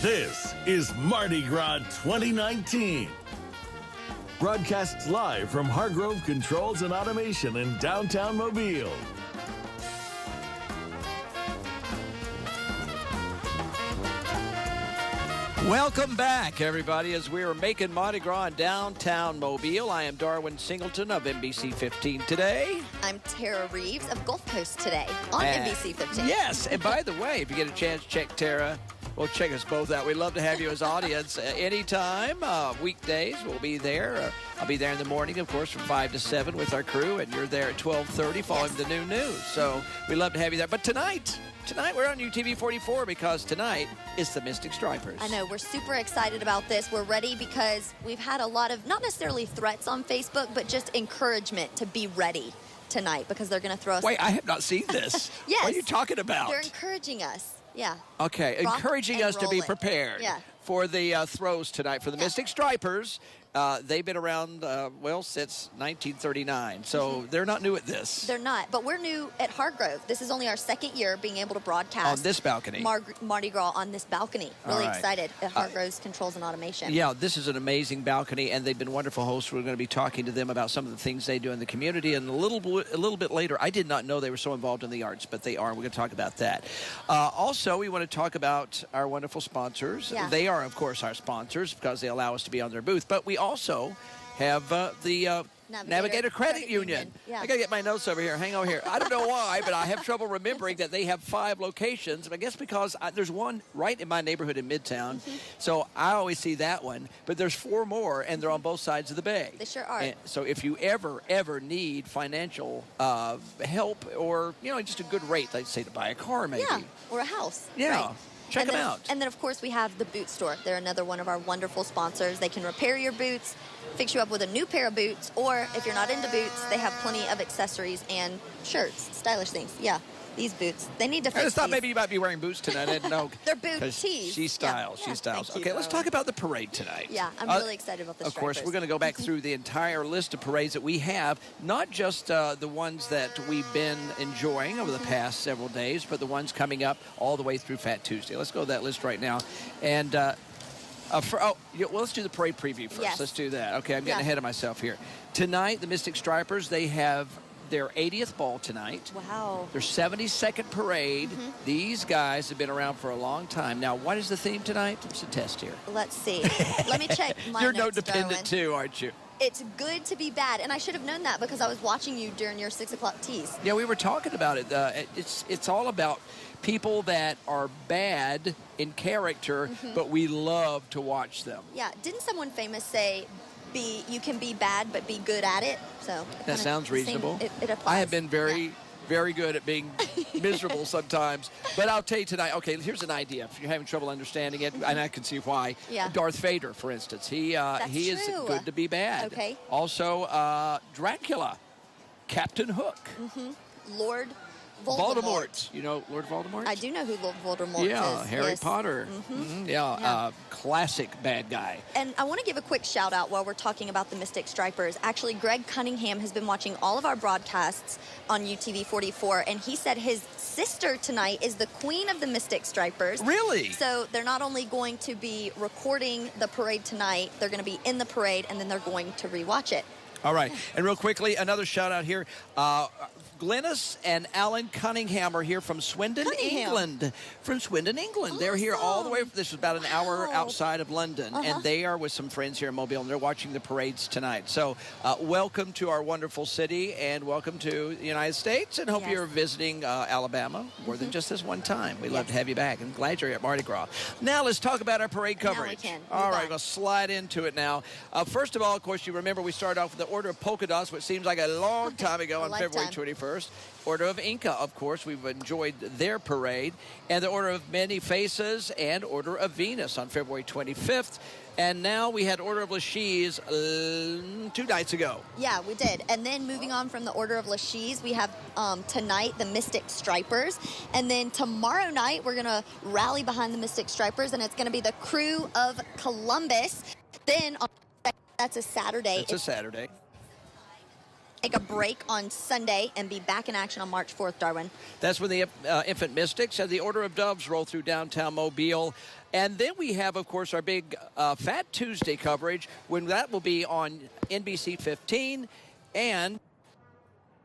This is Mardi Gras 2019. Broadcasts live from Hargrove Controls and Automation in downtown Mobile. Welcome back, everybody, as we are making Mardi Gras in downtown Mobile. I am Darwin Singleton of NBC 15 Today. I'm Tara Reeves of Gulf Coast Today on NBC 15. Yes, and by the way, if you get a chance, check Tara. Well, check us both out. We'd love to have you as audience anytime. Weekdays, we'll be there. I'll be there in the morning, of course, from 5 to 7 with our crew, and you're there at 12:30 following the new news. So we'd love to have you there. But tonight we're on UTV 44 because tonight is the Mystic Stripers. I know. We're super excited about this. We're ready because we've had a lot of, not necessarily threats on Facebook, but just encouragement to be ready tonight because they're going to throw us. Wait, I have not seen this. Yes. What are you talking about? They're encouraging us. Yeah. Okay, encouraging us to be prepared for the throws tonight for the Mystic Stripers. They've been around, since 1939, so they're not new at this. They're not, but we're new at Hargrove. This is only our second year being able to broadcast on this balcony. Mardi Gras on this balcony. Really excited at Hargrove's Controls and Automation. Yeah, this is an amazing balcony, and they've been wonderful hosts. We're going to be talking to them about some of the things they do in the community, and a little bit later, I did not know they were so involved in the arts, but they are. We're going to talk about that. Also, we want to talk about our wonderful sponsors. Yeah. They are, of course, our sponsors because they allow us to be on their booth, but we also have the Navigator Credit Union. Yeah. I got to get my notes over here. Hang on here. I don't know why, but I have trouble remembering that they have 5 locations. I guess because there's one right in my neighborhood in Midtown, so I always see that one. But there's 4 more, and they're on both sides of the bay. They sure are. And so if you ever need financial help or, just a good rate, let's say to buy a car maybe. Yeah, or a house. Yeah. Right. Check them out. And then, of course, we have the Boot Store. They're another one of our wonderful sponsors. They can repair your boots, fix you up with a new pair of boots, or if you're not into boots, they have plenty of accessories and shirts, stylish things. Yeah, these boots. They need to fix I thought these. maybe you might be wearing boots tonight. I didn't know. They're boot tees. She styles. Yeah. She styles. Thank Okay, you. let's talk about the parade tonight. Yeah, I'm really excited about this. Of course, we're going to go back through the entire list of parades that we have, not just the ones that we've been enjoying over the past several days, but the ones coming up all the way through Fat Tuesday. Let's go to that list right now. And let's do the parade preview first. Yes. Let's do that. Okay, I'm getting ahead of myself here. Tonight, the Mystic Stripers, they have their 80th ball tonight. Wow. Their 72nd parade. These guys have been around for a long time. Now, what is the theme tonight? It's a test here. Let's see. Let me check my You're notes, note dependent Darwin. too, aren't you? It's good to be bad, and I should have known that because I was watching you during your 6 o'clock tease. Yeah, we were talking about it. It's all about people that are bad in character, but we love to watch them. Yeah, didn't someone famous say, you can be bad but be good at it? So that sounds reasonable. It applies. I have been very good at being miserable sometimes. But I'll tell you tonight, okay, here's an idea. If you're having trouble understanding it, and I can see why. Yeah. Darth Vader, for instance. He is true. good to be bad. Okay. Also, Dracula, Captain Hook. Lord Voldemort. You know Lord Voldemort? I do know who Lord Voldemort is. Yeah, Harry Potter. Yeah. Classic bad guy. And I want to give a quick shout out while we're talking about the Mystic Stripers. Actually, Greg Cunningham has been watching all of our broadcasts on UTV 44, and he said his sister tonight is the queen of the Mystic Stripers. Really? So they're not only going to be recording the parade tonight, they're going to be in the parade, and then they're going to rewatch it. All right. And real quickly, another shout out here. Glennis and Alan Cunningham are here from Swindon, England. From Swindon, England. They're here all the way. This is about an hour outside of London. And they are with some friends here in Mobile, and they're watching the parades tonight. So welcome to our wonderful city, and welcome to the United States, and hope you're visiting Alabama more than just this one time. We'd love to have you back, and glad you're at Mardi Gras. Now let's talk about our parade coverage. Now we can. All right, we'll slide into it now. First of all, of course, you remember we started off with the Order of Polka Dots, which seems like a long time ago on February 21st. Order of Inca, of course, we've enjoyed their parade, and the Order of Many Faces and Order of Venus on February 25th. And now we had Order of Lachise 2 nights ago. Yeah, we did. And then moving on from the Order of Lachise, we have tonight the Mystic Stripers. And then tomorrow night, we're going to rally behind the Mystic Stripers, and it's going to be the Crew of Columbus. Then, that's a Saturday. It's a Saturday. take a break on Sunday and be back in action on March 4th, Darwin. That's when the Infant Mystics and the Order of Doves roll through downtown Mobile. And then we have, of course, our big Fat Tuesday coverage, when that will be on NBC 15. And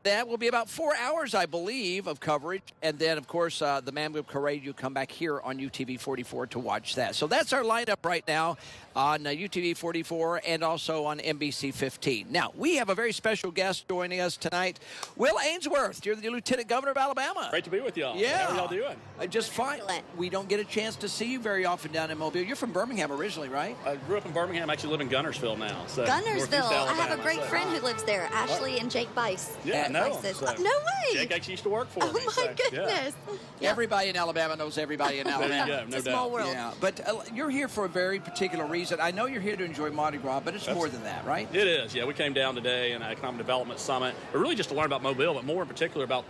that will be about 4 hours, I believe, of coverage. And then, of course, the Mammoth Parade, you come back here on UTV 44 to watch that. So that's our lineup right now on UTV 44 and also on NBC 15. Now, we have a very special guest joining us tonight. Will Ainsworth, you're the Lieutenant Governor of Alabama. Great to be with y'all. Yeah. How are y'all doing? Just fine. Excellent. We don't get a chance to see you very often down in Mobile. You're from Birmingham originally, right? I grew up in Birmingham. I actually live in Gunnersville now. So Gunnersville. Northeast I have a Alabama, great so- friend who lives there, Ashley and Jake Bice. Yeah, I know him, Bices. so- Oh, no way. Jake actually used to work for me. Oh, my so, yeah. goodness. Yeah. Everybody in Alabama knows everybody in There Alabama. you go, no It's a small doubt. world. Yeah, but you're here for a very particular reason. I know you're here to enjoy Mardi Gras, but it's more than that, right? It is, yeah. We came down today in an economic development summit, but really just to learn about Mobile, but more in particular about,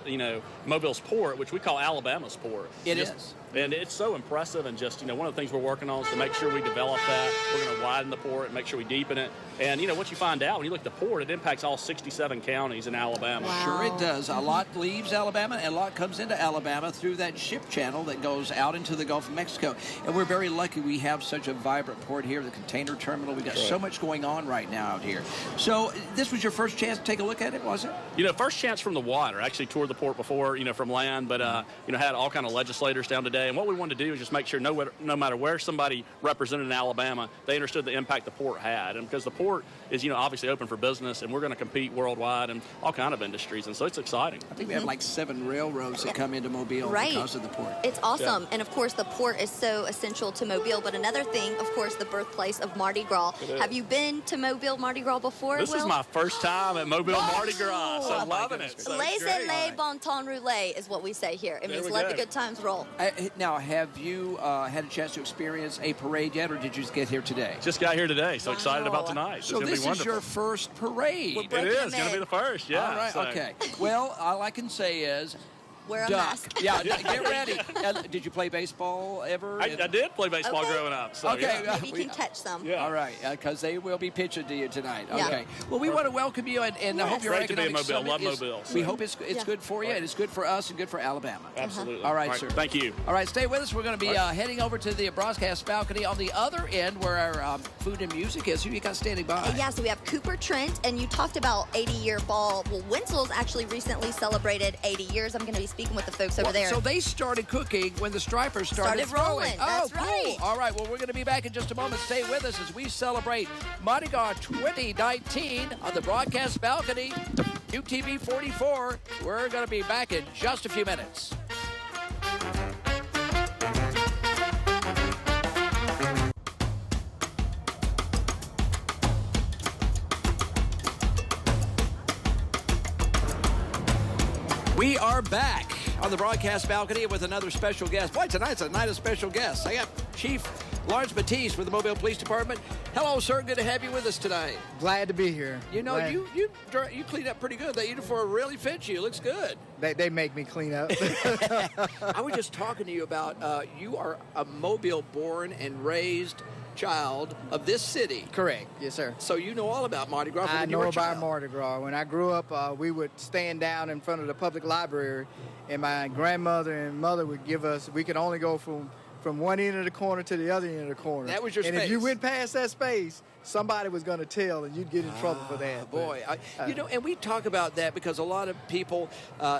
Mobile's port, which we call Alabama's port. It is. And it's so impressive, and just, one of the things we're working on is to make sure we develop that. We're going to widen the port and make sure we deepen it. And, what you find out when you look at the port, it impacts all 67 counties in Alabama. Wow. Sure it does. A lot leaves Alabama and a lot comes into Alabama through that ship channel that goes out into the Gulf of Mexico. And we're very lucky we have such a vibrant port here, the container terminal. We've got so much going on right now out here. So this was your first chance to take a look at it, was it? First chance from the water. I actually toured the port before, from land, but, had all kind of legislators down today. And what we wanted to do is just make sure no matter where somebody represented in Alabama, they understood the impact the port had. And because the port is, obviously open for business, and we're going to compete worldwide in all kind of industries. And so it's exciting. I think we have like 7 railroads that come into Mobile because of the port. It's awesome. Yeah. And, of course, the port is so essential to Mobile. But another thing, of course, the birthplace of Mardi Gras. Have you been to Mobile Mardi Gras before, This is my first time at Mobile Mardi Gras, so I'm loving it. So Laissez-les bon temps rouler is what we say here. It means let the good times roll. Now, have you had a chance to experience a parade yet, or did you just get here today? Just got here today, so excited about tonight. So this is your first parade. It is going to be the first, yeah. All right, so. okay. Well, all I can say is wear a duck. mask. Yeah, get ready. Did you play baseball ever? I did play baseball growing up. So, okay. Yeah. Maybe you can catch some. Yeah. All right, because they will be pitching to you tonight. Yeah. Okay. Well, we want to welcome you, and I hope your Great to be in economic Mobile. summit Love is, Mobile. we hope it's good for you, and it's good for us, and good for Alabama. Absolutely. All right, sir. Thank you. All right, stay with us. We're going to be heading over to the broadcast balcony on the other end where our food and music is. Who you got standing by? Yeah, so we have Cooper Trent, and you talked about 80-year ball. Well, Winslow's actually recently celebrated 80 years. I'm going to be speaking with the folks over there. So they started cooking when the stripers started rolling. Oh, That's cool. right. All right, well, we're going to be back in just a moment. Stay with us as we celebrate Mardi Gras 2019 on the broadcast balcony, UTV 44. We're going to be back in just a few minutes. We are back on the broadcast balcony with another special guest. Boy, tonight's a night of special guests. I got Chief Lawrence Batiste with the Mobile Police Department. Hello, sir. Good to have you with us tonight. Glad to be here. You know, you cleaned up pretty good. That uniform really fits you. Looks good. They make me clean up. I was just talking to you about you are a Mobile-born and raised child of this city. Correct. Yes, sir. So you know all about Mardi Gras. I know about Mardi Gras. When I grew up, we would stand down in front of the public library, and my grandmother and mother would give us, we could only go from one end of the corner to the other end of the corner. That was your space. space. And if you went past that space, somebody was going to tell, and you'd get in trouble for that. Boy, and we talk about that because a lot of people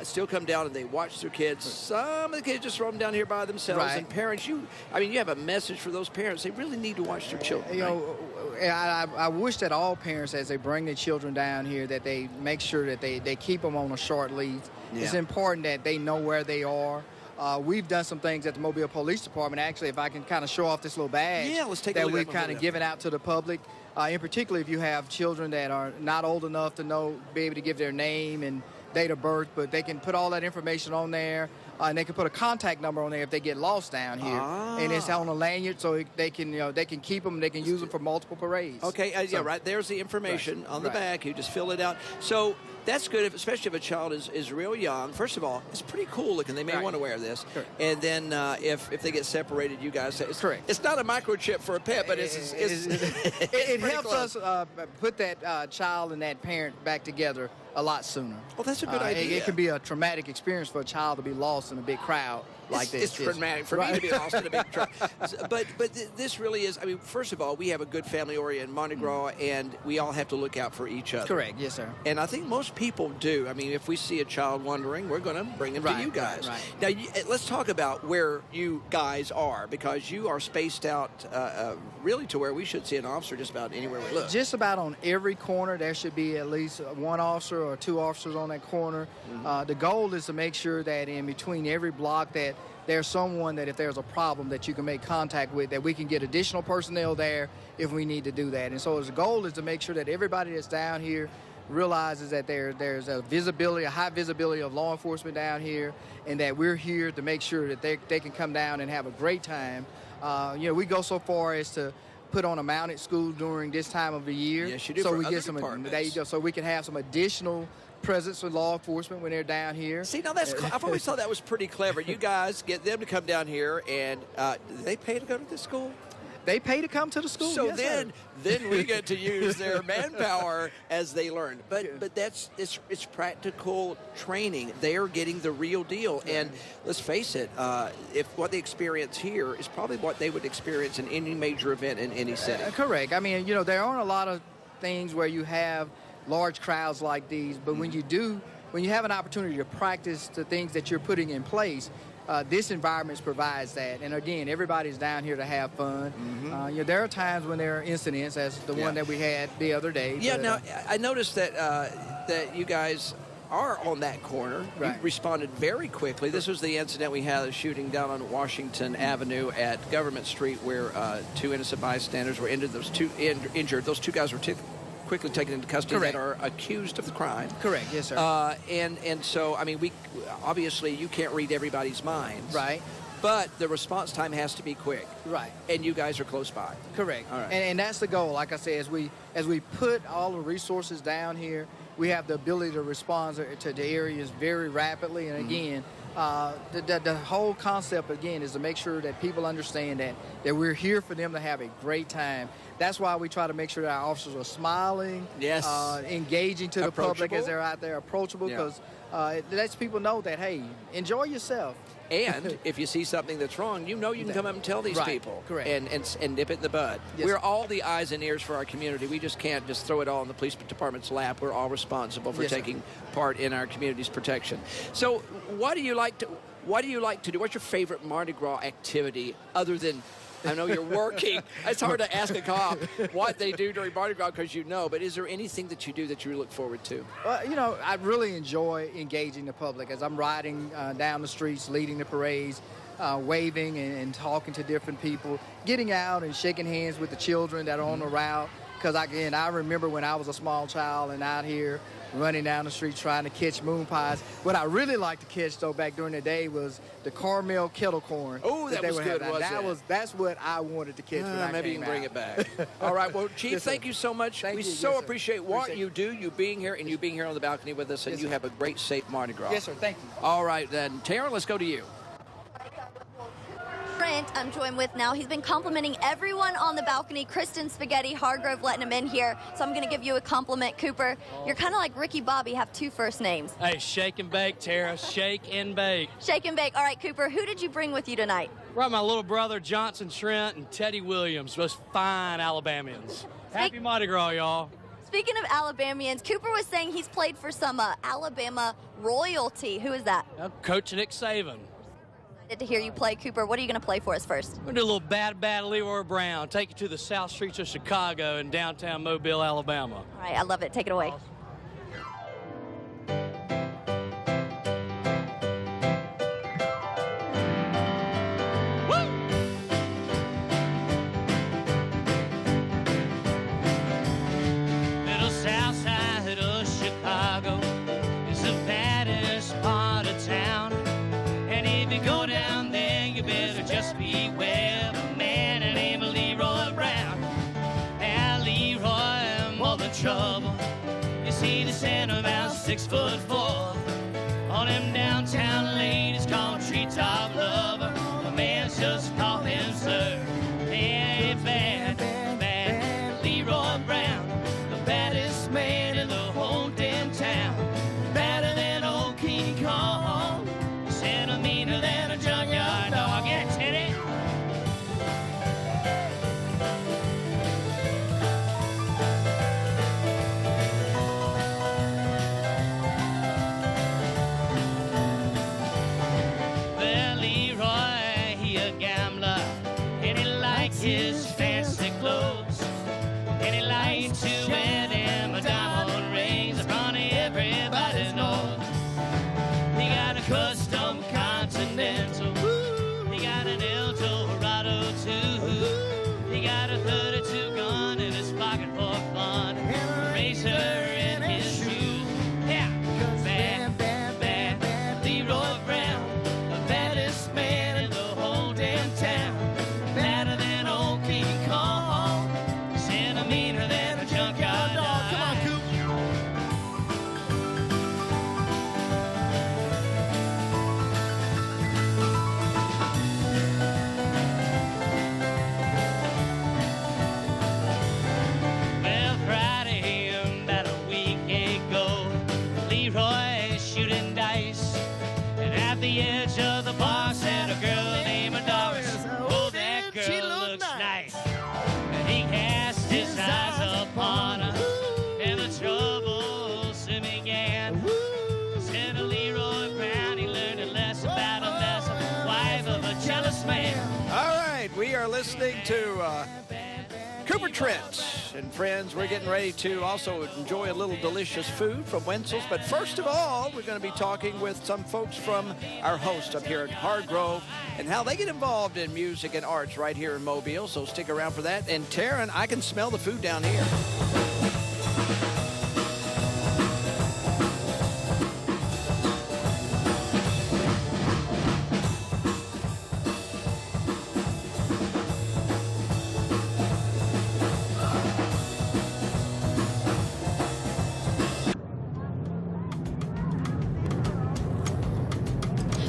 still come down and they watch their kids. Some of the kids just throw them down here by themselves. Right. And parents, you have a message for those parents. They really need to watch their children. I wish that all parents, as they bring their children down here, that they make sure that they keep them on a short leash. Yeah. It's important that they know where they are. We've done some things at the Mobile Police Department. Actually, if I can kind of show off this little badge let's take a that look we've at kind of given out to the public. In particular, if you have children that are not old enough to be able to give their name and date of birth, but they can put all that information on there, and they can put a contact number on there if they get lost down here, and it's on a lanyard, so they can keep them, they can use them for multiple parades. Okay, right. There's the information on the back. You just fill it out. So that's good, especially if a child is real young. First of all, it's pretty cool looking. They may want to wear this. Correct. And then if they get separated, you guys say, correct. It's not a microchip for a pet, but it helps us put that child and that parent back together a lot sooner. Well, that's a good idea. It can be a traumatic experience for a child to be lost in a big crowd like this. It's traumatic for me to be lost in a big crowd. But this really is, I mean, first of all, we have a good family-oriented Mardi Gras, and we all have to look out for each other. Correct, yes, sir. And I think most people do. I mean, if we see a child wandering, we're going to bring them to you guys. Now, let's talk about where you guys are, because you are spaced out really to where we should see an officer just about anywhere we look. Just about on every corner, there should be at least one officer or two officers on that corner. The goal is to make sure that in between every block that there's someone that if there's a problem that you can make contact with, that we can get additional personnel there if we need to do that. And so the goal is to make sure that everybody that's down here realizes that there's a high visibility of law enforcement down here, and that we're here to make sure that they can come down and have a great time. You know, we go so far as to put on a mounted school during this time of the year. Yes, you do. So for we other get some. departments. There you go. So we can have some additional presence with law enforcement when they're down here. See, now I've always thought that was pretty clever. You guys get them to come down here, and do they pay to go to this school? They pay to come to the school. So yes, then we get to use their manpower as they learn. But it's practical training. They are getting the real deal. And let's face it, if what they experience here is probably what they would experience in any major event in any city. Correct. I mean, you know, there aren't a lot of things where you have large crowds like these, but when you have an opportunity to practice the things that you're putting in place, this environment provides that. And again, everybody's down here to have fun. You know, there are times when there are incidents, as the one that we had the other day. Yeah, now I noticed that that you guys are on that corner. You responded very quickly. This was the incident we had, a shooting down on Washington Avenue at Government Street, where two innocent bystanders were injured. Those two guys were quickly taken into custody that are accused of the crime. Correct, yes, sir. And so, I mean, obviously you can't read everybody's minds. Right. But the response time has to be quick. Right. And you guys are close by. Correct. All right. And that's the goal. Like I say, as we put all the resources down here, we have the ability to respond to the areas very rapidly. And again, the whole concept, again, is to make sure that people understand that we're here for them to have a great time. That's why we try to make sure that our officers are smiling, engaging to the public as they're out there, approachable, because it lets people know that, hey, enjoy yourself. And if you see something that's wrong, you can come up and tell these people. Correct. And nip it in the bud. Yes. We're all the eyes and ears for our community. We just can't just throw it all in the police department's lap. We're all responsible for taking part in our community's protection. So what do you like to do? What's your favorite Mardi Gras activity other than, I know you're working. It's hard to ask a cop what they do during Mardi Gras because but is there anything that you do that you look forward to? Well, you know, I really enjoy engaging the public as I'm riding down the streets, leading the parades, waving and talking to different people, getting out and shaking hands with the children that are on the route. Because, again, I remember when I was a small child and out here running down the street trying to catch moon pies. What I really liked to catch, though, back during the day was the caramel kettle corn. Oh, that was good, That's what I wanted to catch when I maybe came you can bring out. it back. All right, well, Chief, Yes, sir. thank you so much. We so appreciate what you do, you being here, and you being here on the balcony with us, and you have a great, safe Mardi Gras. Yes, sir. Thank you. All right, then. Tara, let's go to you. Trent, I'm joined with now. He's been complimenting everyone on the balcony. Kristen Spaghetti, Hargrove letting him in here. So I'm going to give you a compliment, Cooper. You're kind of like Ricky Bobby, have two first names. Hey, shake and bake, Tara. Shake and bake. Shake and bake. All right, Cooper, who did you bring with you tonight? Brought my little brother, Johnson Trent, and Teddy Williams, most fine Alabamians. Happy Mardi Gras, y'all. Speaking of Alabamians, Cooper was saying he's played for some Alabama royalty. Who is that? Coach Nick Saban. Excited to hear you play, Cooper. What are you going to play for us first? We're going to do a little bad Leroy Brown. Take you to the South Streets of Chicago and downtown Mobile, Alabama. All right, I love it. Take it away. Awesome. Little south side of Chicago is the baddest part of town. And if you go down there, you better just beware of a man named Leroy Brown. Now Leroy, more than trouble. You see, the center about 6'4". All them downtown ladies call him treetop lover. The man's just call him sir. Hey, bad Leroy Brown, the baddest man in the whole damn town. like his fancy clothes, and he likes to wear them diamond rings in front of everybody knows. He got a custom Continental, he got an El Dorado too, he got a 32 gun in his pocket for fun, a razor in his shoe. Yeah, bad, bad, bad, bad Leroy Brown, the baddest man in the whole damn town. Better than old King Kong, and meaner than a junkyard dog. Come on, Coop. Well, Friday, about a week ago, Leroy shooting dice, and at the edge of the bar sat a girl named Doris. Oh, that girl looks nice. And he cast his eyes upon her, and the trouble soon began. Instead of Leroy Brown, he learned a lesson about a mess of the wife of a jealous man. All right, we are listening to Cooper Trent. And friends, we're getting ready to also enjoy a little delicious food from Wenzel's. But first of all, we're going to be talking with some folks from our host up here at Hargrove and how they get involved in music and arts right here in Mobile. So stick around for that. And Taryn, I can smell the food down here.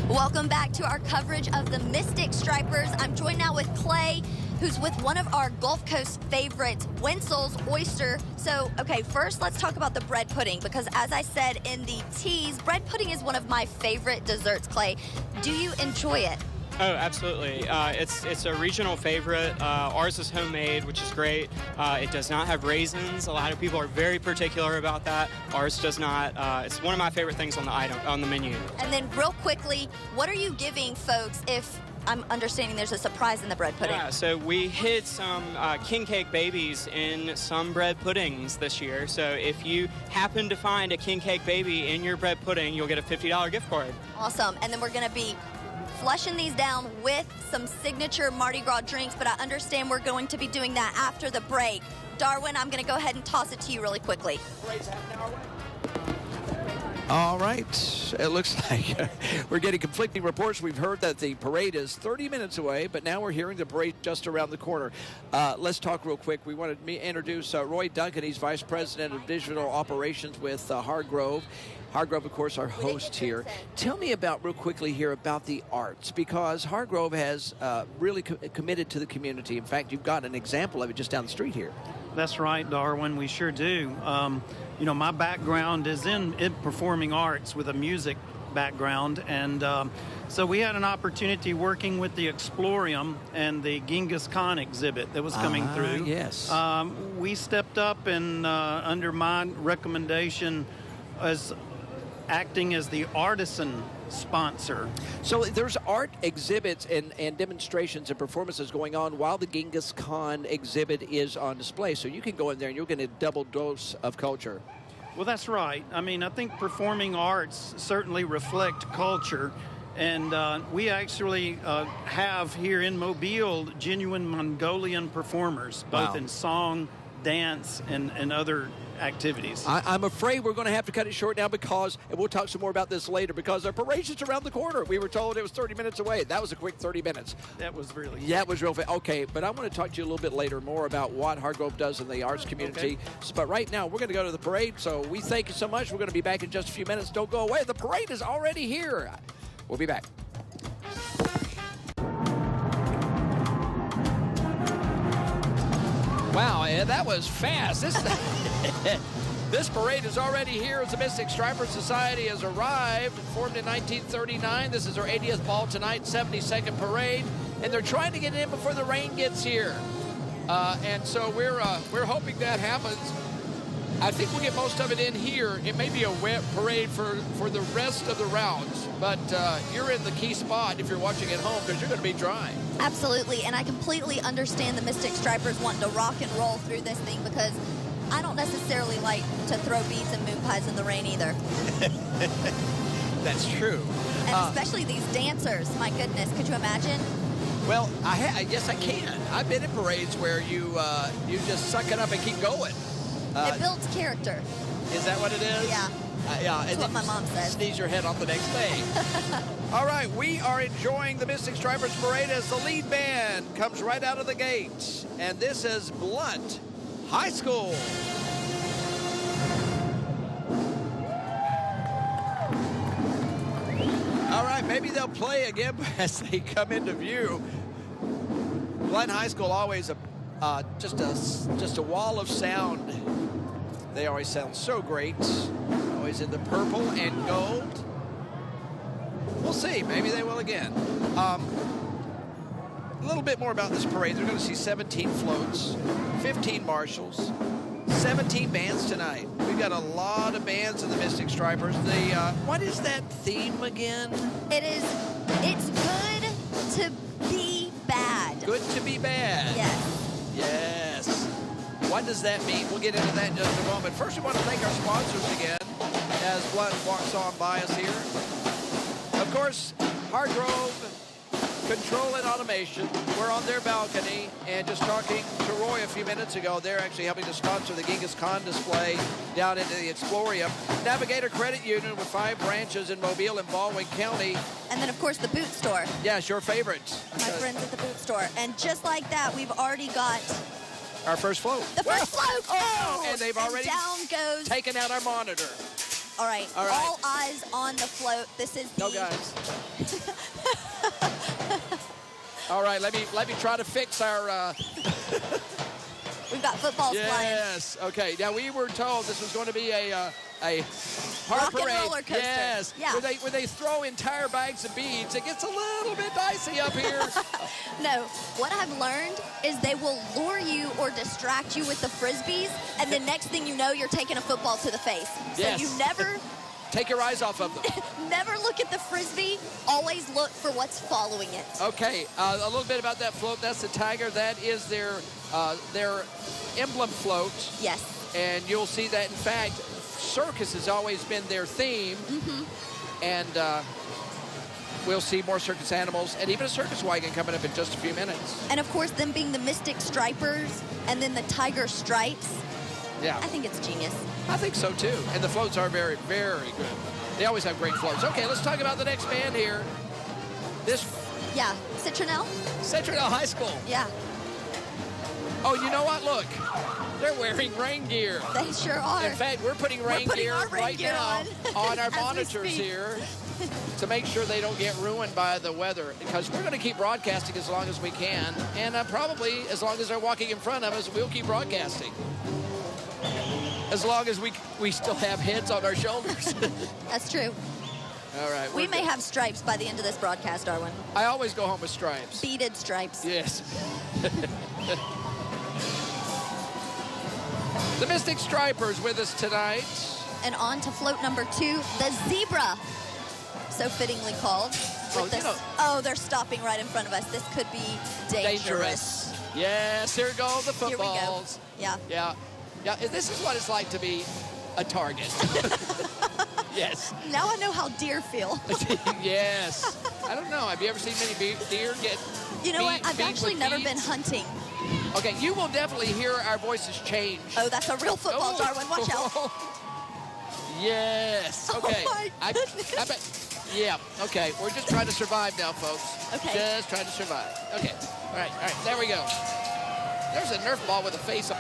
Welcome back to our coverage of the Mystic Stripers. I'm joined now with Clay, who's with one of our Gulf Coast favorites, Wenzel's Oyster. So, okay, first let's talk about the bread pudding, because as I said in the tease, bread pudding is one of my favorite desserts, Clay. Do you enjoy it? Oh, absolutely. It's a regional favorite. Ours is homemade, which is great. It does not have raisins. A lot of people are very particular about that. Ours does not. It's one of my favorite things on the menu. And then real quickly, what are you giving folks if I'm understanding there's a surprise in the bread pudding? Yeah, so we hid some king cake babies in some bread puddings this year. So if you happen to find a king cake baby in your bread pudding, you'll get a $50 gift card. Awesome. And then we're going to be flushing these down with some signature Mardi Gras drinks, but I understand we're going to be doing that after the break. Darwin, I'm going to go ahead and toss it to you really quickly. All right. It looks like we're getting conflicting reports. We've heard that the parade is 30 minutes away, but now we're hearing the parade just around the corner. Let's talk real quick. We wanted to introduce Roy Duncan. He's Vice President of Digital Operations with Hargrove. Hargrove, of course, our host here. Tell me about, real quickly here, about the arts, because Hargrove has really committed to the community. In fact, you've got an example of it just down the street here. That's right, Darwin. We sure do. You know, my background is in performing arts with a music background, and so we had an opportunity working with the Explorium and the Genghis Khan exhibit that was coming through. Yes. We stepped up and under my recommendation as acting as the artisan sponsor. So there's art exhibits and demonstrations and performances going on while the Genghis Khan exhibit is on display. So you can go in there and you'll get a double dose of culture. Well, that's right. I mean, I think performing arts certainly reflect culture. And we actually have here in Mobile genuine Mongolian performers, both in song, dance, and other activities. I'm afraid we're going to have to cut it short now because, and we'll talk some more about this later, because our parade's just around the corner. We were told it was 30 minutes away. That was a quick 30 minutes. That was really Yeah, it was real fast. Okay, but I want to talk to you a little bit later more about what Hargrove does in the arts community. Okay. But right now, we're going to go to the parade, so we thank you so much. We're going to be back in just a few minutes. Don't go away. The parade is already here. We'll be back. Wow, that was fast. This parade is already here as the Mystic Striper Society has arrived. Formed in 1939. This is our 80th ball tonight, 72nd parade. And they're trying to get in before the rain gets here. And so we're hoping that happens. I think we'll get most of it in here. It may be a wet parade for the rest of the rounds, but you're in the key spot if you're watching at home because you're going to be dry. Absolutely, and I completely understand the Mystic Stripers wanting to rock and roll through this thing because I don't necessarily like to throw beads and moon pies in the rain either. That's true. And especially these dancers, my goodness, could you imagine? Well, yes, I can. I've been in parades where you just suck it up and keep going. It builds character. Is that what it is? Yeah. Yeah. That's what my mom said. Sneeze your head off the next day. All right, we are enjoying the Mystic Stripers Parade as the lead band comes right out of the gate. And this is Blunt High School. All right, maybe they'll play again as they come into view. Blunt High School always just a wall of sound. They always sound so great. Always in the purple and gold. We'll see. Maybe they will again. A little bit more about this parade. They're going to see 17 floats, 15 marshals, 17 bands tonight. We've got a lot of bands in the Mystic Stripers. What is that theme again? It's good to be bad. Good to be bad. Yes. Yes. What does that mean? We'll get into that in just a moment. First, we want to thank our sponsors again as Blunt walks on by us here. Of course, Hargrove Controls Automation. We're on their balcony and just talking to Roy a few minutes ago. They're actually helping to sponsor the Genghis Khan display down into the Explorium. Navigator Credit Union with 5 branches in Mobile and Baldwin County. And then, of course, the boot store. Yes, your favorite. My friends at the boot store. And just like that, we've already got our first float. The first float. Oh, and they've already down goes. Taken out our monitor. All right. All eyes on the float. This is the... No, guys. All right, let me try to fix our... We've got footballs flying. Yes, okay. Now, we were told this was going to be a rock parade. and roller coaster. Yes, yeah. Where they throw entire bags of beads. It gets a little bit dicey up here. No, what I've learned is they will lure you or distract you with the Frisbees, and the next thing you know, you're taking a football to the face. Yes. So you never... Take your eyes off of them. Never look at the Frisbee. Always look for what's following it. Okay, a little bit about that float. That's the Tiger. That is their emblem float. Yes. And you'll see that, in fact, circus has always been their theme. Mm-hmm. And we'll see more circus animals and even a circus wagon coming up in just a few minutes. And, of course, them being the Mystic Stripers and then the Tiger Stripes. Yeah. I think it's genius. I think so, too. And the floats are very, very good. They always have great floats. Okay, let's talk about the next band here. Yeah, Citronelle? Citronelle High School. Yeah. Oh, you know what? Look. They're wearing rain gear. They sure are. In fact, we're putting rain gear right now on our As monitors here to make sure they don't get ruined by the weather, because we're going to keep broadcasting as long as we can, and probably as long as they're walking in front of us, we'll keep broadcasting. As long as we still have heads on our shoulders. That's true. All right. We may have stripes by the end of this broadcast, Darwin. I always go home with stripes. Beaded stripes. Yes. The Mystic Stripers with us tonight. And on to float number 2, the Zebra. So fittingly called. They're stopping right in front of us. This could be dangerous. Yes, here go the footballs. Here we go. Yeah. Yeah. Yeah, this is what it's like to be a target. Yes. Now I know how deer feel. Yes. I don't know. Have you ever seen many deer get You know what? I've actually never been hunting. Okay, you will definitely hear our voices change. Oh, that's a real football, Darwin. Watch out. Yes. Okay. Oh, my goodness. Yeah. Okay. We're just trying to survive now, folks. Okay. Just trying to survive. Okay. All right. There we go. There's a Nerf ball with a face on.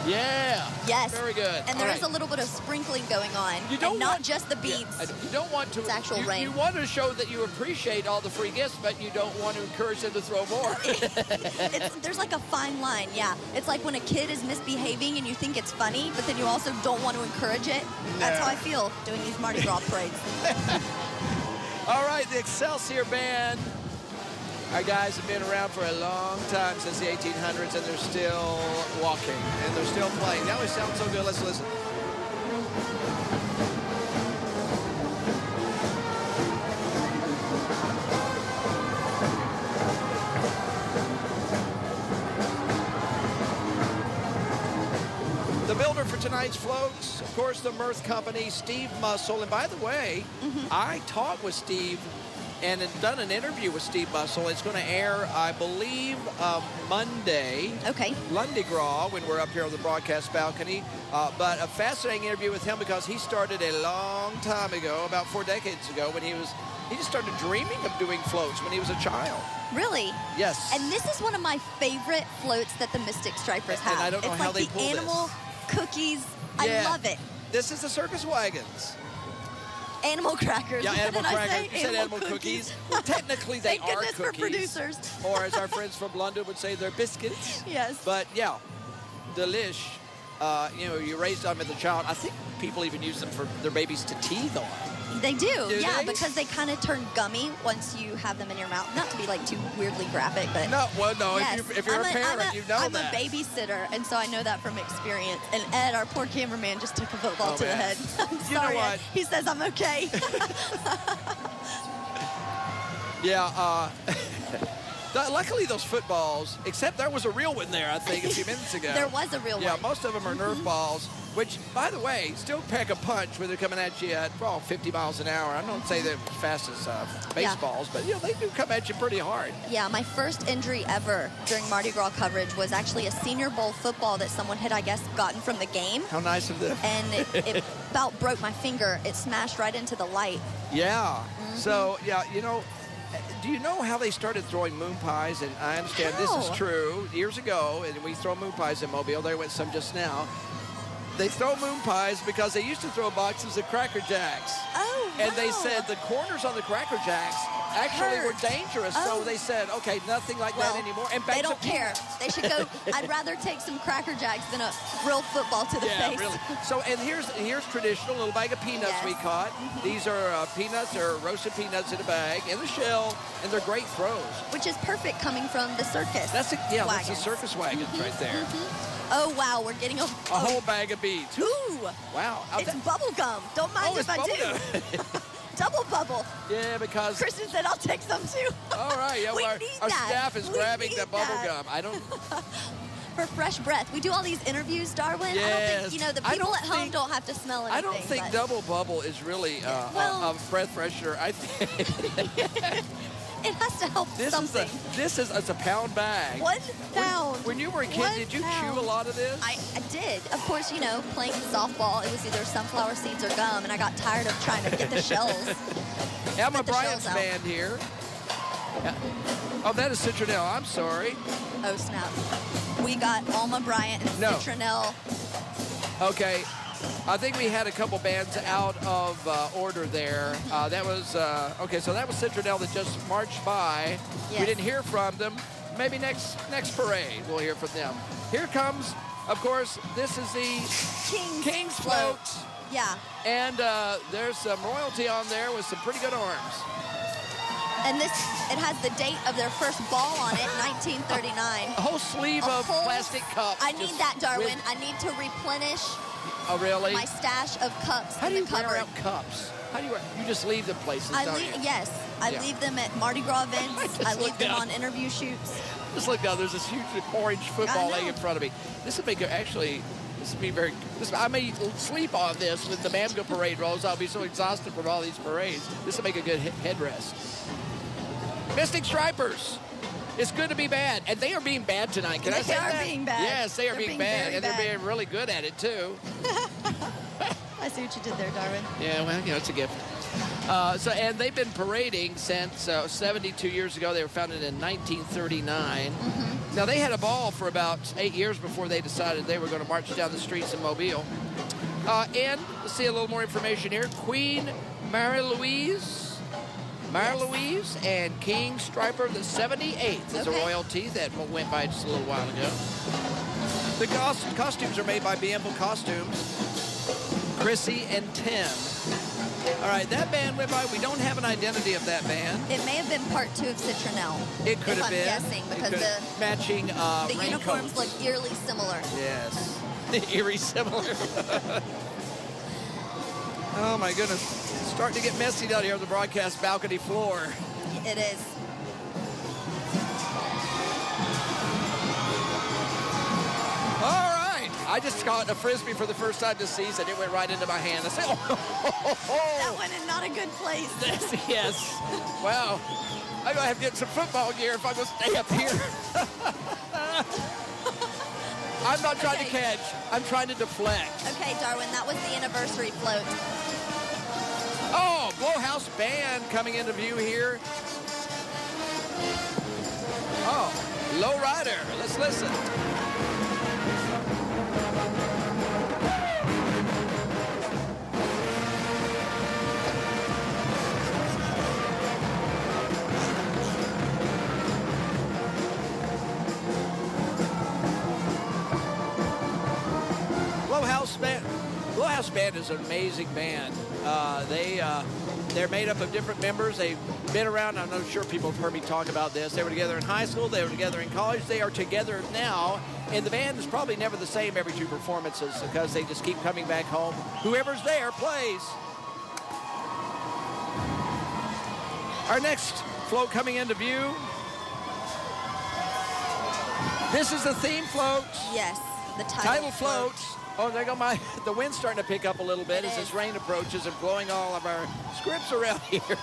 Yeah. Yes. Very good. And there is a little bit of sprinkling going on. You don't not just the beads. Yeah, you don't want to. It's actual rain. You want to show that you appreciate all the free gifts, but you don't want to encourage them to throw more. There's like a fine line, yeah. It's like when a kid is misbehaving and you think it's funny, but then you also don't want to encourage it. No. That's how I feel doing these Mardi Gras parades. All right, the Excelsior Band Our guys have been around for a long time, since the 1800s, and they're still walking, and they're still playing. They always sound so good. Let's listen. The builder for tonight's floats, of course, the Mirth Company, Steve Muscle. And by the way, I talked with Steve and had done an interview with Steve Muscle. It's going to air, I believe, Monday. Okay. Mardi Gras, when we're up here on the broadcast balcony. But a fascinating interview with him, because he started a long time ago, about 4 decades ago, when he just started dreaming of doing floats when he was a child. Really? Yes. And this is one of my favorite floats that the Mystic Stripers have. And I don't know how they pull pull this. It's like the animal cookies. Yeah. I love it. This is the circus wagons. Animal crackers. Yeah, What animal did I crackers. say? You said animal cookies. Well, technically, they Thank are goodness cookies. for producers. Or as our friends from London would say, they're biscuits. Yes. But yeah, delish. You know, you raise them as a child. I think people even use them for their babies to teeth on. They do, yeah, they? because they kind of turn gummy once you have them in your mouth. Not to be like too weirdly graphic, but No, well, no. yes. If you're a parent, you know I'm that. a babysitter, and so I know that from experience. And Ed, our poor cameraman, just took a football Oh, to the man. head. I'm You know sorry, what? Ed. He says I'm okay. Yeah. Luckily, those footballs, except there was a real one there, I think, a few minutes ago. There was a real Yeah, one. most of them are Nerf balls, which, by the way, still pack a punch when they're coming at you at 50 miles an hour. I don't say they're as fast as baseballs, but, you know, they do come at you pretty hard. Yeah, my first injury ever during Mardi Gras coverage was actually a Senior Bowl football that someone had, I guess, gotten from the game. How nice of them. And it about broke my finger. It smashed right into the light. Yeah. So, yeah, you know, do you know how they started throwing moon pies? And I understand this is How? true. Years ago, and we throw moon pies in Mobile. There went some just now. They throw moon pies because they used to throw boxes of Cracker Jacks. Oh, And they wow. said the corners on the Cracker Jacks actually were Hurt. dangerous. Oh. So they said, okay, nothing like that anymore. And they bags don't of care. peanuts. They should go. I'd rather take some Cracker Jacks than a real football to the Yeah, face. really. So, and here's traditional, little bag of peanuts Yes. we caught. These are peanuts, or roasted peanuts in a bag, in the shell, and they're great throws. Which is perfect coming from the circus. That's the wagons. circus wagons right there. Oh, wow. We're getting a whole bag of beads. Ooh. Wow. It's bubble gum. Don't mind it's if I bubble do. gum. Double bubble. Yeah, because... Kristen said I'll take some too. All right. Yeah, We well, need our that. staff is We grabbing need the bubble that. gum. I don't... For fresh breath. We do all these interviews, Darwin. I don't Yes. think, the I people don't at home think- don't have to smell anything. I don't think but double bubble is really Well- a breath freshener. I think it has to help something. it's a pound bag. 1 pound. When you were a kid, 1 did you pound. chew a lot of this? I did. Of course, playing softball, it was either sunflower seeds or gum, and I got tired of trying to get the shells. Emma Get the Bryant's shells out. band here. Yeah. Oh, that is Citronelle. I'm sorry. Oh, snap. We got Alma Bryant and No. Citronelle. Okay. I think we had a couple bands out of order there. That was, okay, so that was Citronelle that just marched by. Yes. We didn't hear from them. Maybe next parade we'll hear from them. Here comes, of course, this is the King's Float. Yeah. And there's some royalty on there with some pretty good arms. And it has the date of their first ball on it, 1939. A whole sleeve of plastic cups. I need just that, Darwin. with- I need to replenish Oh, really? my stash of cups How in do the you wear cupboard. out cups? How do you wear? You just leave them places, I don't leave, you? yes, I Yeah. leave them at Mardi Gras events. I leave them on interview shoots. Just look down. There's this huge orange football know. laying in front of me. This would make I may sleep on this when the Mamgo parade rolls. I'll be so exhausted from all these parades. This will make a good headrest. Mystic Stripers. It's good to be bad. And they are being bad tonight. Can I say They are that? being bad. Yes, they are They're being being bad. very And they're bad. being really good at it, too. I see what you did there, Darwin. Yeah, well, it's a gift. And they've been parading since 72 years ago. They were founded in 1939. Now, they had a ball for about 8 years before they decided they were going to march down the streets in Mobile. And let's see a little more information here. Queen Mary Louise and King Striper the 78th is a Okay. royalty that went by just a little while ago. The costumes are made by BMO Costumes. Chrissy and Tim. All right, that band went by. We don't have an identity of that band. It may have been part 2 of Citronelle. It could have been. I'm guessing, because the matching uniforms look eerily similar. Yes, eerie similar. Oh my goodness, it's starting to get messy down here on the broadcast balcony floor. It is. All right, I just caught a Frisbee for the first time this season. It went right into my hand. I said, That went in not a good place. Yes. Wow. I'm going to have to get some football gear if I'm going to stay up here. I'm not trying to catch. I'm trying to deflect. Okay, Darwin, that was the anniversary float. Oh, Blowhouse Band coming into view here. Oh, Lowrider. Let's listen. Blowhouse Band is an amazing band. They're made up of different members. They've been around. I'm not sure people have heard me talk about this. They were together in high school. They were together in college. They are together now. And the band is probably never the same every 2 performances because they just keep coming back home. Whoever's there plays. Our next float coming into view. This is the theme float. Yes, the Title float. Oh, there go the wind's starting to pick up a little bit as this rain approaches and blowing all of our scripts around here.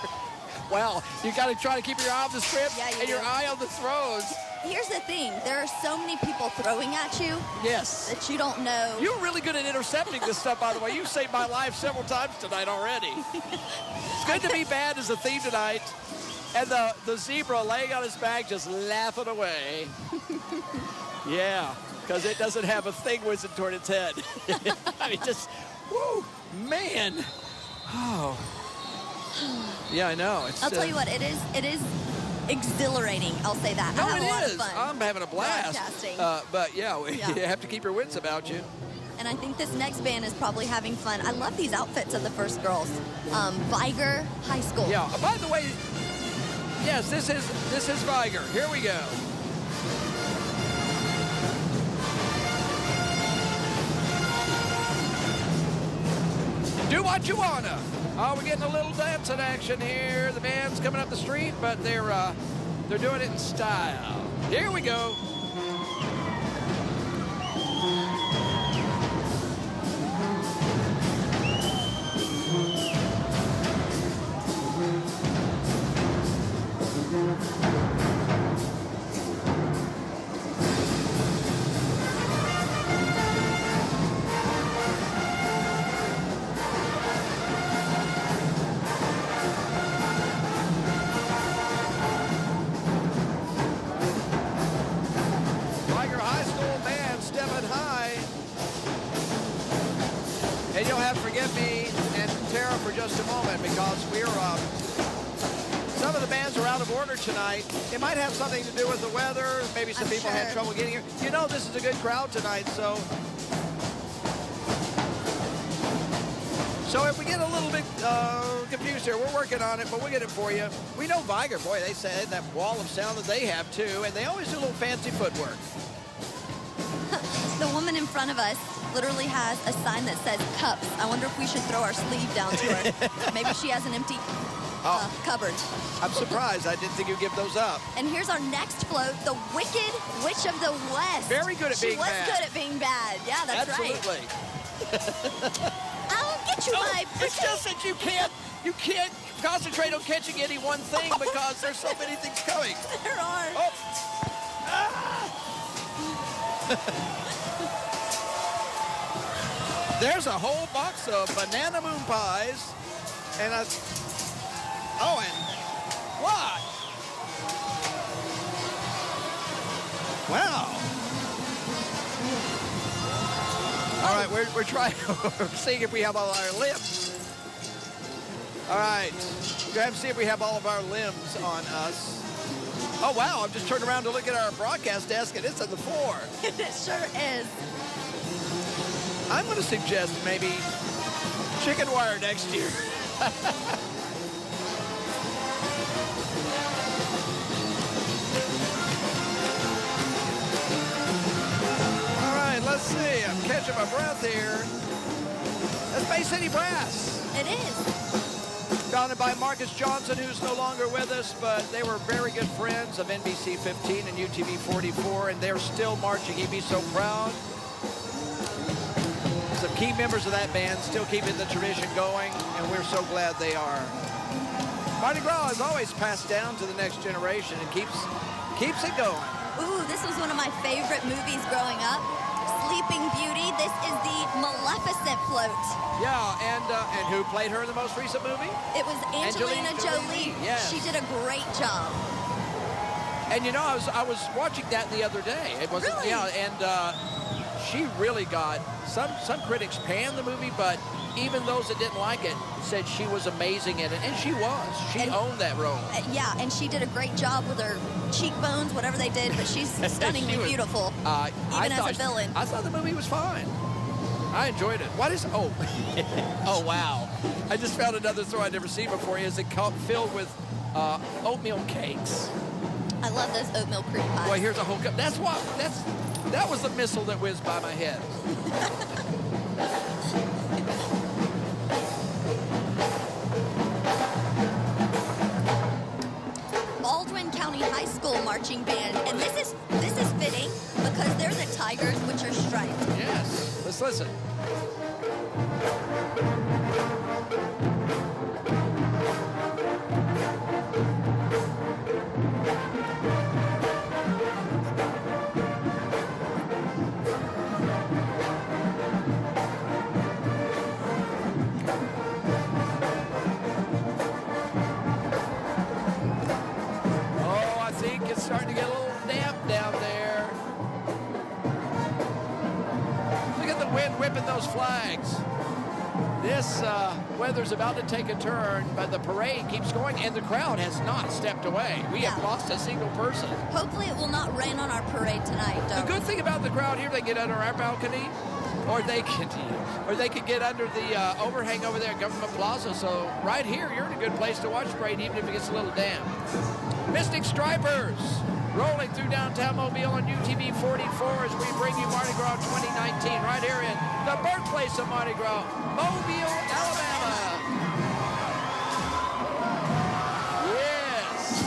Well, you got to try to keep your eye on the script and your eye on the throws. Here's the thing. There are so many people throwing at you. Yes. That you don't know. You're really good at intercepting this stuff, by the way. You've saved my life several times tonight already. It's good to be bad as a theme tonight. And the zebra laying on his back just laughing away. Yeah. Because it doesn't have a thing whizzing toward its head. I mean, just, whoo, man. Oh. Yeah, I know. I'll tell you what, it is exhilarating. I'll say that. No, I have it a lot is. of fun. I'm having a blast. Broadcasting. But yeah, you have to keep your wits about you. And I think this next band is probably having fun. I love these outfits of the first girls. Viger High School. Yeah. By the way, yes, this is Viger. Here we go. Do what you wanna. Oh, we're getting a little dancing action here. The band's coming up the street, but they're doing it in style. Here we go. And you'll have to forgive me and Tara for just a moment because some of the bands are out of order tonight. It might have something to do with the weather. Maybe some people had trouble getting here. You know this is a good crowd tonight, so if we get a little bit confused here, we're working on it, but we'll get it for you. We know Viger, boy, they said that wall of sound that they have too, and they always do a little fancy footwork. The woman in front of us literally has a sign that says cups. I wonder if we should throw our sleeve down to her. Maybe she has an empty cupboard. I'm surprised. I didn't think you'd give those up. And here's our next float, the Wicked Witch of the West. Very good at being bad. She was good at being bad. Yeah, that's Absolutely. right. I'll get you my... It's just that you can't concentrate on catching any one thing because there's so many things coming. There are. Oh. Ah. There's a whole box of banana moon pies, and and what? Wow. All right, we're trying, seeing if we have all our limbs. All right, we're going to see if we have all of our limbs on us. Oh, wow, I've just turned around to look at our broadcast desk, and it's on the floor. It sure is. I'm going to suggest maybe chicken wire next year. All right, let's see. I'm catching my breath here. That's Bay City Brass. It is. Founded by Marcus Johnson, who's no longer with us, but they were very good friends of NBC 15 and UTV 44, and they're still marching. He'd be so proud. Some key members of that band still keeping the tradition going, and we're so glad they are. Mardi Gras is always passed down to the next generation and keeps it going. Ooh, this was one of my favorite movies growing up. Sleeping Beauty. This is the Maleficent float. Yeah, and who played her in the most recent movie? It was Angelina Jolie. Yes. She did a great job. And you know, I was watching that the other day. It wasn't, Really? yeah, and she really got some critics panned the movie, but even those that didn't like it said she was amazing in it, and she was. She owned that role. Yeah, and she did a great job with her cheekbones, whatever they did, but she's stunningly was- beautiful, even as a villain. I thought the movie was fine. I enjoyed it. What is? Oh, oh wow! I just found another throw I'd never seen before. Is it filled with oatmeal cakes? I love those oatmeal cream pies. Boy, here's a whole cup. That was the missile that whizzed by my head. Baldwin County High School marching band, and this is fitting because they're the Tigers, which are striped. Yes. Let's listen. Oh, I think it's starting to get a little damp down there. Look at the wind whipping those flags. This weather's about to take a turn, but the parade keeps going, and the crowd has not stepped away. We have lost a single person. Hopefully it will not rain on our parade tonight, The though. good thing about the crowd here, they get under our balcony, or they could get under the overhang over there at Government Plaza. So right here, you're in a good place to watch the parade, even if it gets a little damp. Mystic Stripers rolling through downtown Mobile on UTV 44 as we bring you Mardi Gras 2019 right here in the birthplace of Mardi Gras, Mobile, Alabama. Yes.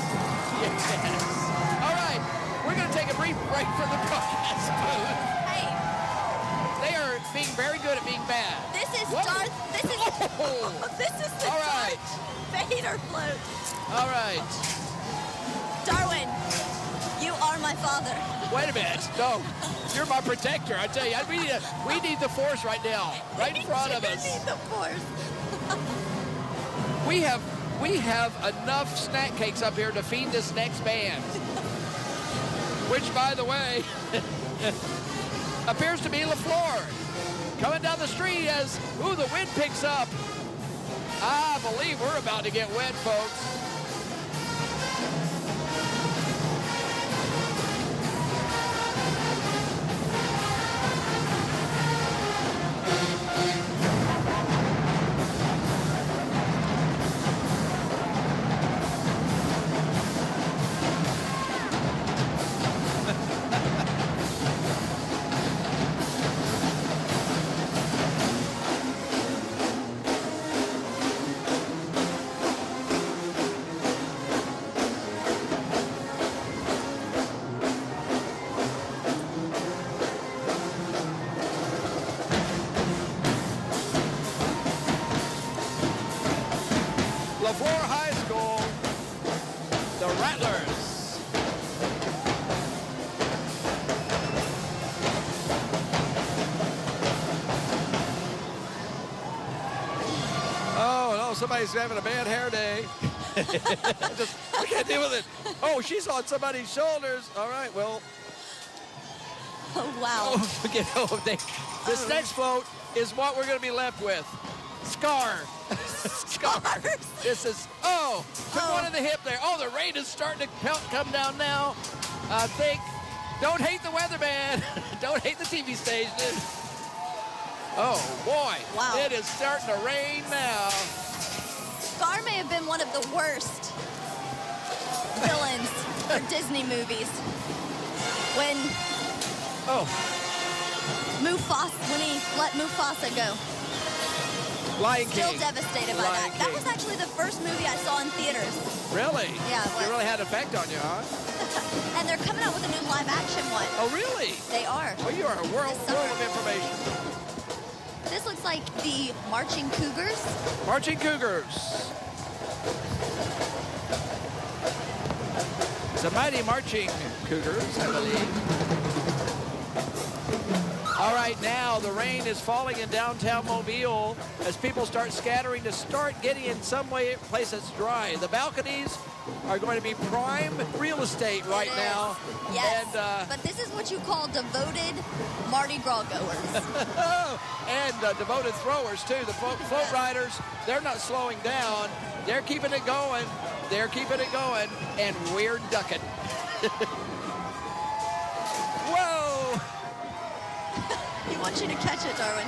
Yes. All right, we're going to take a brief break from the broadcast booth. Hey, They are being very good at being bad. this is Whoa. Darth. This is Oh. this is the All right. Darth Vader float. All right. Darwin, you are my father. Wait a minute. No, you're my protector. I tell you, we need the force right now, right in front of You us. need the force. We have enough snack cakes up here to feed this next band, which, by the way, appears to be LaFleur. Coming down the street as, ooh, the wind picks up. I believe we're about to get wet, folks. LaFleur High School, the Rattlers. Oh, no, somebody's having a bad hair day. I can't deal with it. Oh, she's on somebody's shoulders. All right, well. Oh, wow. Oh, this next float is what we're going to be left with. Scar. Scar. This is, took one in the hip there. Oh, the rain is starting to come down now. I think, don't hate the weatherman. Don't hate the TV station. Oh, boy. Wow. It is starting to rain now. may have been one of the worst villains for Disney movies. When when he let Mufasa go. Lion Still King. devastated by Lion that. That King. was actually the first movie I saw in theaters. Really? Yeah, it It was. really had an effect on you, huh? And they're coming out with a new live action one. Oh, really? They are. Oh, you are a world This summer. of information. This looks like the Marching Cougars. Marching Cougars. The mighty Marching Cougars, I believe. All right, now the rain is falling in downtown Mobile as people start scattering to start getting in some way place that's dry. The balconies are going to be prime real estate right It is. now. Yes, And, but this is what you call devoted Mardi Gras goers. and devoted throwers, too. The float riders, they're not slowing down. They're keeping it going. They're keeping it going. And we're ducking. Whoa! He wants you to catch it, Darwin.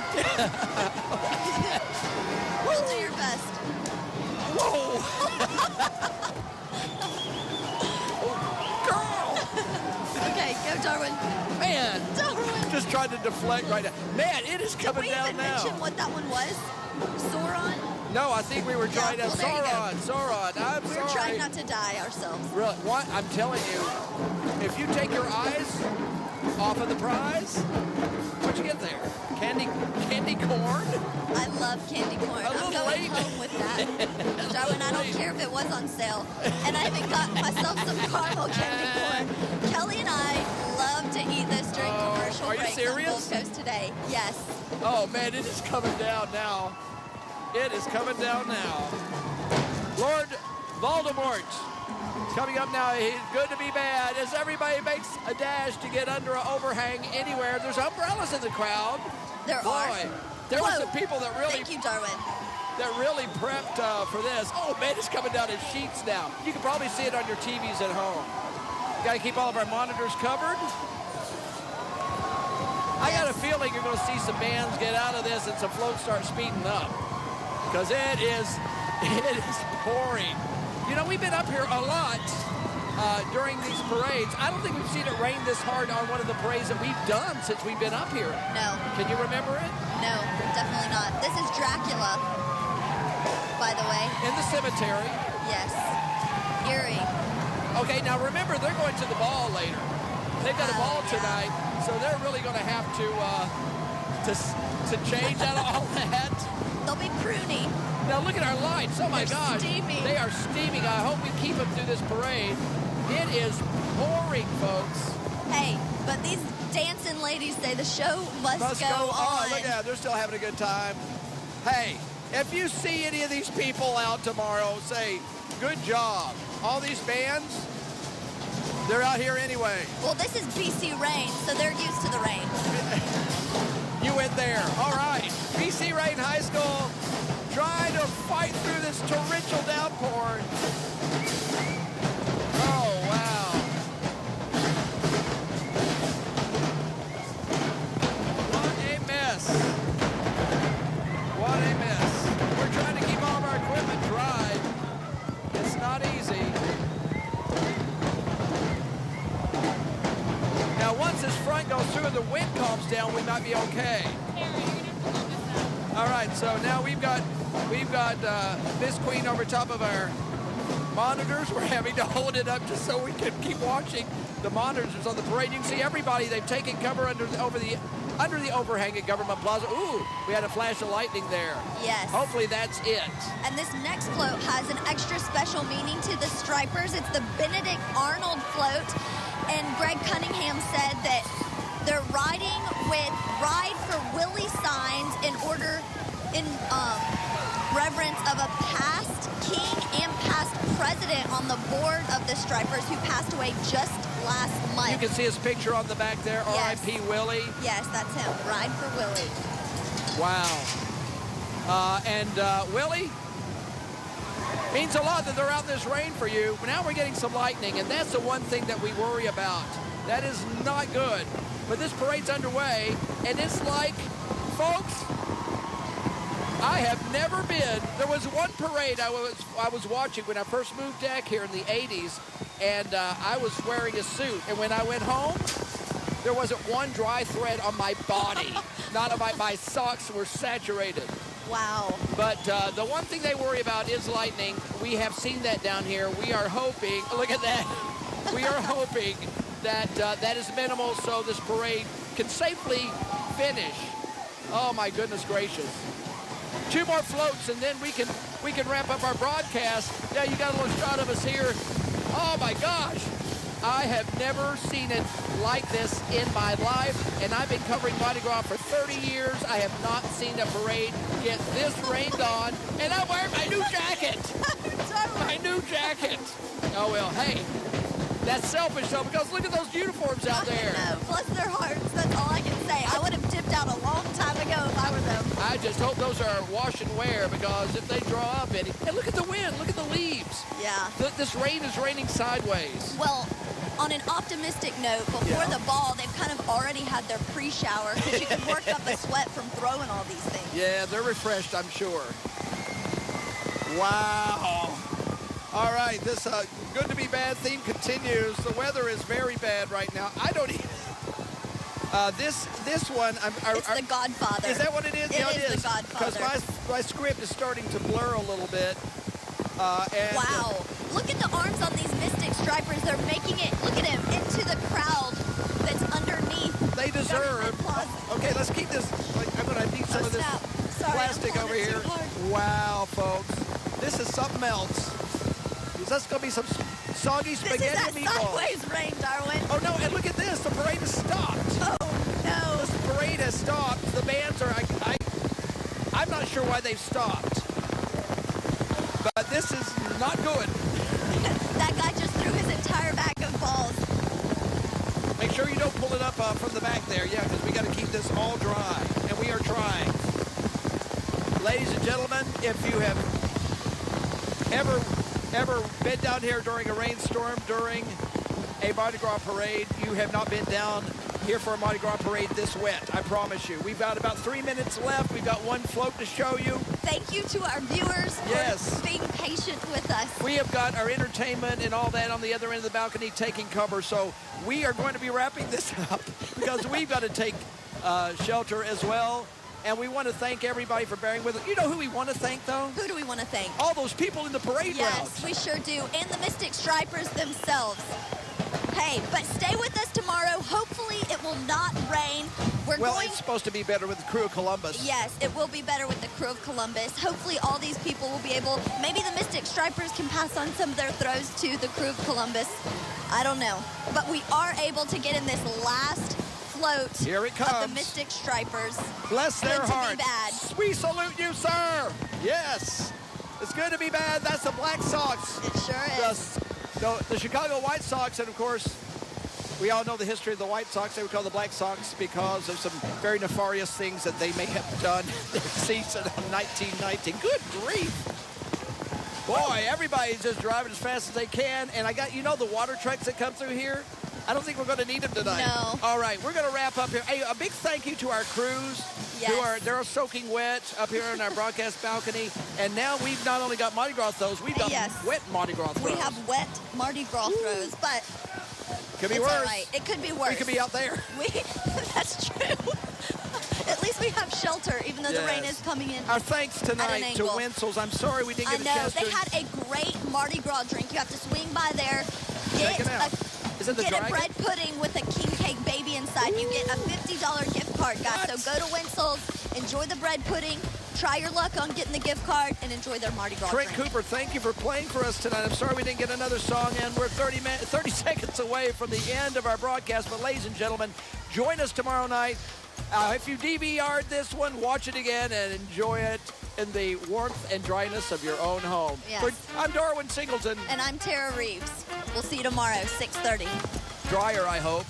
We'll do your best. Whoa! Girl! Okay, go, Darwin. Man! Darwin. Just trying to deflect right now. Man, it is Did coming we down even now. mention what that one was? Sauron? No, I think we were trying to... well, there you go. Sauron. I'm We sorry. were trying not to die ourselves. Really, what? I'm telling you, if you take your eyes off of the prize, what'd you get there? Candy corn? I love candy corn. A I'm little going late. home with that. Darwin, I don't care if it was on sale. And I even got myself some caramel candy corn. Kelly and I love to eat this during commercial are you breaks serious? on Gold Coast today. Yes. Oh, man, it is coming down now. It is coming down now. Lord Voldemort coming up now. He's good to be bad as everybody makes a dash to get under an overhang anywhere. There's umbrellas in the crowd. There are. There were Whoa. some people that really Thank you, Darwin. prepped for this. Oh, man, it's coming down in sheets now. You can probably see it on your TVs at home. Got to keep all of our monitors covered. I got a feeling you're going to see some bands get out of this and some floats start speeding up. Because it is pouring. You know, we've been up here a lot during these parades. I don't think we've seen it rain this hard on one of the parades that we've done since we've been up here. No. Can you remember it? No, definitely not. This is Dracula, by the way. In the cemetery. Yes. Eerie. Okay, now remember, they're going to the ball later. They've got a ball tonight, so they're really going to have to change out all that. They'll be pruny. Now look at our lights. Oh my They're gosh. steaming. They are steaming. I hope we keep them through this parade. It is pouring, folks. Hey, but these dancing ladies say the show must go on. Look at that. They're still having a good time. Hey, if you see any of these people out tomorrow, say, good job. All these bands, they're out here anyway. Well, this is BC Rain, so they're used to the rain. You went there. All right. BC Rain High School trying to fight through this torrential downpour. Oh, wow. What a mess. What a mess. We're trying to keep all of our equipment dry. It's not easy. Now, once this front goes through and the wind calms down, we might be okay. All right, so now we've got Miss Queen over top of our monitors. We're having to hold it up just so we can keep watching the monitors on the parade. You can see everybody. They've taken cover under the overhang at Government Plaza. Ooh, we had a flash of lightning there. Yes. Hopefully that's it. And this next float has an extra special meaning to the Stripers. It's the Benedict Arnold float. And Greg Cunningham said that they're riding with Ride for Willie signs in reverence of a past king and past president on the board of the Stripers who passed away just last month. You can see his picture on the back there, Yes. R.I.P. Willie. Yes, that's him. Ride for Willie. Wow. Willie, means a lot that they're out in this rain for you. Now we're getting some lightning, and that's the one thing that we worry about. That is not good. But this parade's underway, and it's like, folks, I have never been. There was one parade I was watching when I first moved back here in the 80s, and I was wearing a suit. And when I went home, there wasn't one dry thread on my body. Not on my socks were saturated. Wow. But the one thing they worry about is lightning. We have seen that down here. We are hoping, look at that. We are hoping that that is minimal so this parade can safely finish. Oh my goodness gracious. 2 more floats and then we can wrap up our broadcast. Yeah, you got a little shot of us here. Oh my gosh. I have never seen it like this in my life, and I've been covering Mardi Gras for 30 years. I have not seen a parade get this rained on, and I'm wearing my new jacket. My new jacket. Oh, well, hey, that's selfish, though, because look at those uniforms out there. I know. Bless their hearts. That's all I can say. I would have dipped out a long time ago if I were them. I just hope those are wash and wear, because if they draw up any... And look at the wind. Look at the leaves. Yeah. This rain is raining sideways. Well, on an optimistic note, before the ball, they've kind of already had their pre-shower because you can work up a sweat from throwing all these things. Yeah, they're refreshed, I'm sure. Wow. All right, this good to be bad theme continues. The weather is very bad right now. I don't even... this one... It's The Godfather. Is that what it is? It is The Godfather. Because my script is starting to blur a little bit. Wow. Look at the arms on these Mystic Stripers. They're making it, look at him, into the crowd that's underneath. They deserve... Okay, let's keep this... I'm going to need some of this plastic over here. Wow, folks. This is something else. That's going to be some soggy spaghetti meatballs. This is that sideways rain, Darwin. Oh, no, and look at this. The parade has stopped. Oh, no. This parade has stopped. The bands are... I'm not sure why they've stopped. But this is not good. That guy just threw his entire bag of balls. Make sure you don't pull it up from the back there. Yeah, because we got to keep this all dry. And we are trying. Ladies and gentlemen, if you have ever been down here during a rainstorm, during a Mardi Gras parade, you have not been down here for a Mardi Gras parade this wet, I promise you. We've got about 3 minutes left. We've got one float to show you. Thank you to our viewers for being patient with us. We have got our entertainment and all that on the other end of the balcony taking cover, so we are going to be wrapping this up because we've got to take shelter as well. And we want to thank everybody for bearing with us. You know who we want to thank, though? Who do we want to thank? All those people in the parade route. Yes, we sure do. And the Mystic Stripers themselves. Hey, but stay with us tomorrow. Hopefully it will not rain. It's supposed to be better with the crew of Columbus. Yes, it will be better with the crew of Columbus. Hopefully all these people will be able, maybe the Mystic Stripers can pass on some of their throws to the crew of Columbus. I don't know. But we are able to get in this last float Here it comes. of the Mystic Stripers. Bless their hearts. Good to be bad. We salute you, sir. Yes. It's good to be bad. That's the Black Sox. It sure is. The Chicago White Sox, and of course, we all know the history of the White Sox. They were called the Black Sox because of some very nefarious things that they may have done this season of 1919. Good grief. Boy, everybody's just driving as fast as they can. And I got, the water trucks that come through here? I don't think we're going to need them tonight. No. All right, we're going to wrap up here. Hey, a big thank you to our crews. Yes. They're soaking wet up here on our broadcast balcony. And now we've not only got Mardi Gras throws, we've got wet Mardi Gras throws. We have wet Mardi Gras throws, but could be it's worse. all right. It could be worse. We could be out there. That's true. At least we have shelter, even though the rain is coming in. Our thanks tonight to Winsel's. I'm sorry we didn't get a chance to. They had a great Mardi Gras drink. You have to swing by there. Check it out. Get a bread pudding with a king cake baby inside. You get a $50 gift card, guys. So go to Winsel's, enjoy the bread pudding, try your luck on getting the gift card, and enjoy their Mardi Gras Trent drink. Cooper, thank you for playing for us tonight. I'm sorry we didn't get another song in. We're 30 seconds away from the end of our broadcast. But ladies and gentlemen, join us tomorrow night. If you DVR'd this one, watch it again and enjoy it in the warmth and dryness of your own home. Yes. I'm Darwin Singleton. And I'm Tara Reeves. We'll see you tomorrow, 6:30. Drier, I hope.